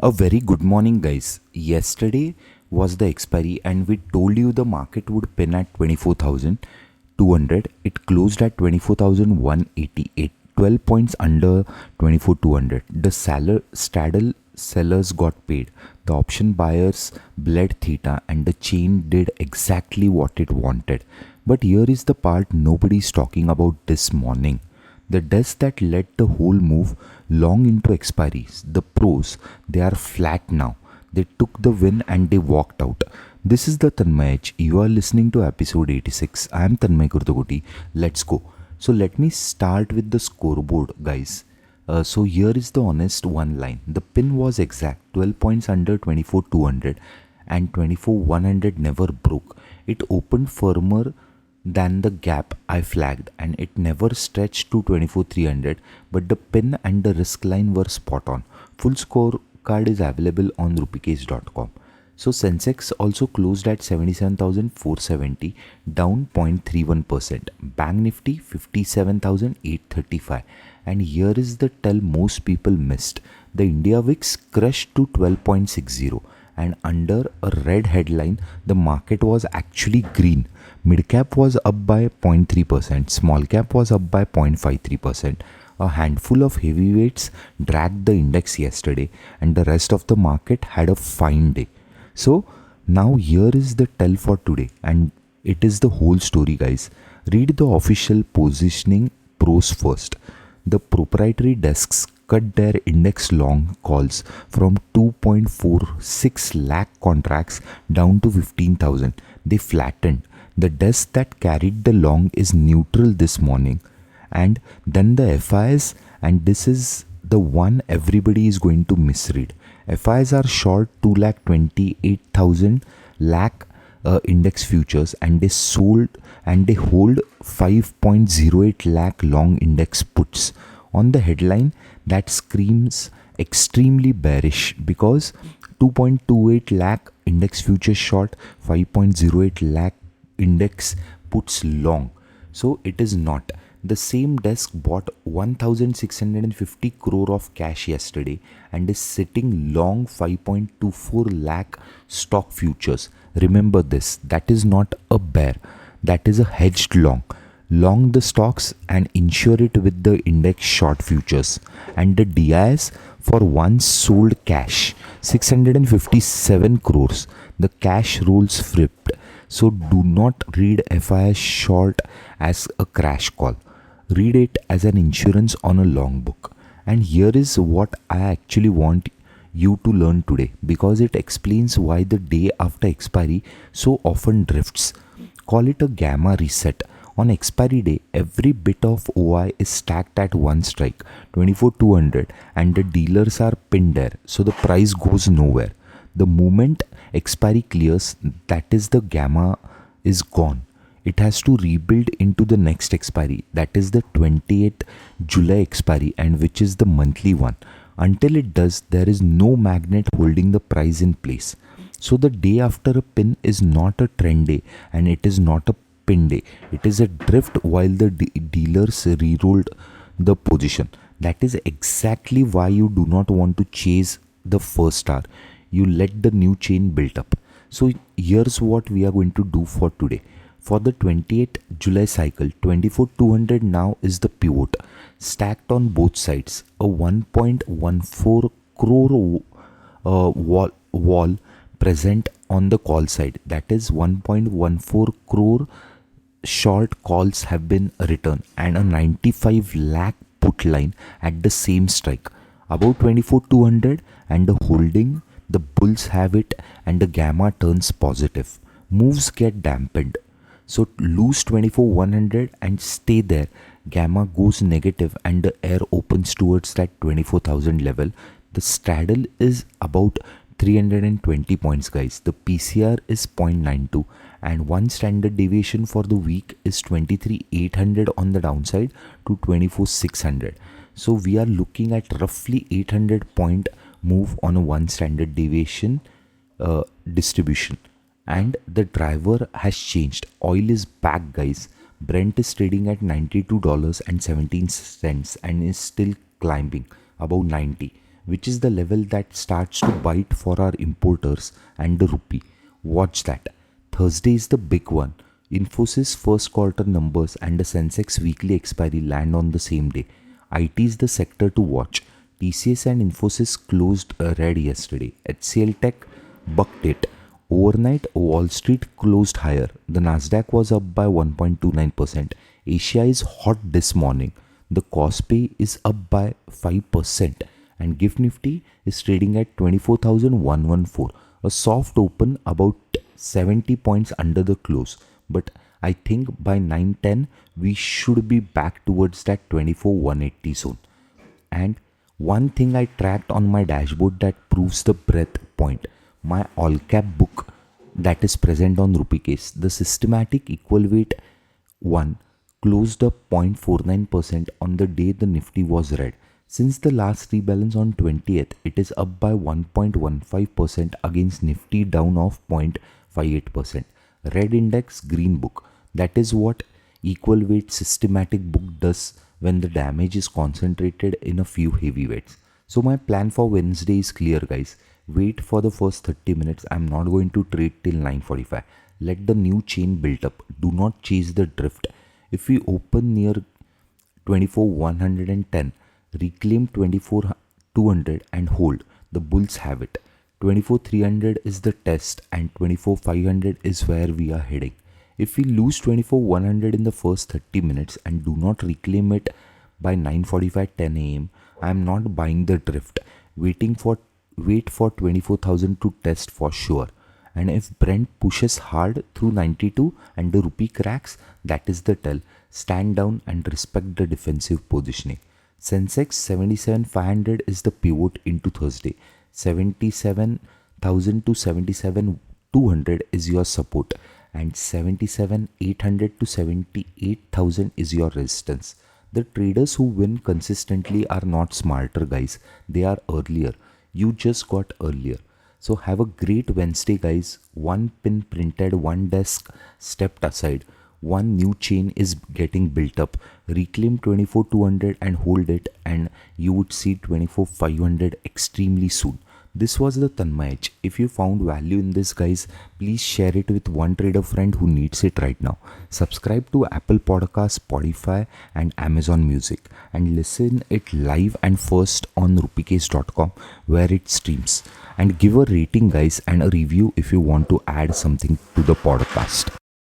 A very good morning, guys. Yesterday was the expiry, and we told you the market would pin at 24,200. It closed at 24,188, 12 points under 24,200. The straddle sellers got paid. The option buyers bled theta, and the chain did exactly what it wanted. But here is the part nobody's talking about this morning. The desk that led the whole move long into expiries, the pros, they are flat now. They took the win and they walked out. This is the Tanmay Edge. You are listening to episode 86. I am Tanmay Kurtagoti. Let's go. So let me start with the scoreboard, guys. So here is the honest one line. The pin was exact, 12 points under 24,200 and 24,100 never broke. It opened firmer than the gap I flagged, and it never stretched to 24,300, but the pin and the risk line were spot on. Full scorecard is available on rupeecase.com. So Sensex also closed at 77,470, down 0.31%. Bank Nifty 57,835. And here is the tell most people missed. The India VIX crashed to 12.60, and under a red headline, the market was actually green. Midcap was up by 0.3%, Smallcap was up by 0.53%. A handful of heavyweights dragged the index yesterday, and the rest of the market had a fine day. So now here is the tell for today, and it is the whole story, guys. Read the official positioning pros first. The proprietary desks cut their index long calls from 2.46 lakh contracts down to 15,000. They flattened. The desk that carried the long is neutral this morning. And then the FIIs, and this is the one everybody is going to misread. FIIs are short 2,28,000 lakh index futures, and they hold 5.08 lakh long index puts. On the headline, that screams extremely bearish because 2.28 lakh index futures short, 5.08 lakh index puts long. So it is not. The same desk bought 1,650 crore of cash yesterday and is sitting long 5.24 lakh stock futures. Remember this, that is not a bear, that is a hedged long. Long the stocks and insure it with the index short futures. And the DIIs for once sold cash, 657 crores. The cash rolls flipped. So do not read FIIs short as a crash call. Read it as an insurance on a long book. And here is what I actually want you to learn today, because it explains why the day after expiry so often drifts. Call it a gamma reset. On expiry day, every bit of OI is stacked at one strike, 24,200, and the dealers are pinned there, so the price goes nowhere. The moment expiry clears, that is the gamma is gone. It has to rebuild into the next expiry, that is the 28th July expiry, and which is the monthly one. Until it does, there is no magnet holding the price in place. So the day after a pin is not a trend day, and it is not a pin day. It is a drift while the dealers re-rolled the position. That is exactly why you do not want to chase the first hour. You let the new chain build up. So here's what we are going to do for today. For the 28th July cycle, 24,200 now is the pivot, stacked on both sides. A 1.14 crore wall present on the call side. That is 1.14 crore short calls have been returned, and a 95 lakh put line at the same strike. About 24,200 and the holding, the bulls have it, and the gamma turns positive. Moves get dampened. So lose 24,100 and stay there. Gamma goes negative and the air opens towards that 24,000 level. The straddle is about 320 points, guys. The PCR is 0.92, and one standard deviation for the week is 23,800 on the downside to 24,600. So we are looking at roughly 800 point move on a one standard deviation distribution. And the driver has changed. Oil is back, guys. Brent is trading at $92.17 and is still climbing above 90. which is the level that starts to bite for our importers and the rupee. Watch that. Thursday is the big one. Infosys first quarter numbers and the Sensex weekly expiry land on the same day. IT is the sector to watch. TCS and Infosys closed red yesterday. HCL Tech bucked it. Overnight, Wall Street closed higher. The Nasdaq was up by 1.29%. Asia is hot this morning. The Kospi is up by 5% and GIFT Nifty is trading at 24,114. A soft open about 70 points under the close. But I think by 9:10 we should be back towards that 24,180 zone. And one thing I tracked on my dashboard that proves the breadth point. My all cap book that is present on rupee case, the systematic equal weight 1 closed up 0.49% on the day the Nifty was red. Since the last rebalance on 20th, it is up by 1.15% against Nifty down of 0.58%. Red index, green book. That is what equal weight systematic book does when the damage is concentrated in a few heavyweights. So my plan for Wednesday is clear, guys. Wait for the first 30 minutes. I'm not going to trade till 9:45. Let the new chain build up. Do not chase the drift. If we open near 24,110, reclaim 24,200 and hold. The bulls have it. 24,300 is the test and 24,500 is where we are heading. If we lose 24,100 in the first 30 minutes and do not reclaim it by 9:45 10 a.m., I am not buying the drift. Wait for 24,000 to test for sure. And if Brent pushes hard through 92 and the rupee cracks, that is the tell. Stand down and respect the defensive positioning. Sensex 77,500 is the pivot into Thursday. 77,000 to 77,200 is your support and 77,800 to 78,000 is your resistance. The traders who win consistently are not smarter, guys. They are earlier. You just got earlier. So have a great Wednesday, guys. One pin printed, one desk stepped aside. One new chain is getting built up. Reclaim 24,200 and hold it, and you would see 24,500 extremely soon. This was the Tanmay Edge. If you found value in this, guys, please share it with one trader friend who needs it right now. Subscribe to Apple Podcasts, Spotify and Amazon Music and listen it live and first on rupeecase.com where it streams. And give a rating, guys, and a review if you want to add something to the podcast.